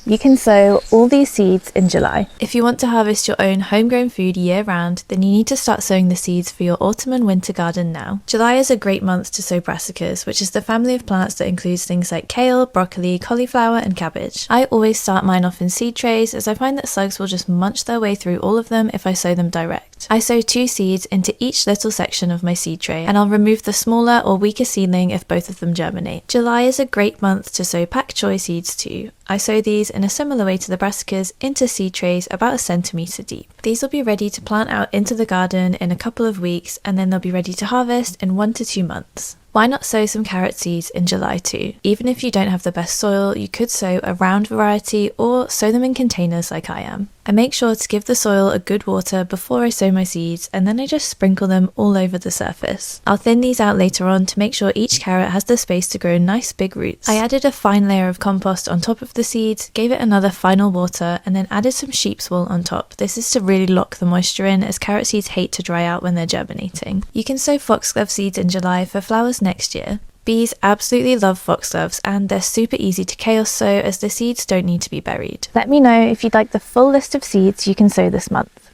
You can sow all these seeds in July. If you want to harvest your own homegrown food year-round, then you need to start sowing the seeds for your autumn and winter garden now. July is a great month to sow brassicas, which is the family of plants that includes things like kale, broccoli, cauliflower and cabbage. I always start mine off in seed trays as I find that slugs will just munch their way through all of them if I sow them direct. I sow 2 seeds into each little section of my seed tray, and I'll remove the smaller or weaker seedling if both of them germinate. July is a great month to sow pak choi seeds too. I sow these in a similar way to the brassicas into seed trays about 1 centimetre deep. These will be ready to plant out into the garden in a couple of weeks, and then they'll be ready to harvest in 1 to 2 months. Why not sow some carrot seeds in July too? Even if you don't have the best soil, you could sow a round variety or sow them in containers like I am. I make sure to give the soil a good water before I sow my seeds, and then I just sprinkle them all over the surface. I'll thin these out later on to make sure each carrot has the space to grow nice big roots. I added a fine layer of compost on top of the seeds, gave it another final water, and then added some sheep's wool on top. This is to really lock the moisture in, as carrot seeds hate to dry out when they're germinating. You can sow foxglove seeds in July for flowers next year. Bees absolutely love foxgloves, and they're super easy to chaos sow as the seeds don't need to be buried. Let me know if you'd like the full list of seeds you can sow this month.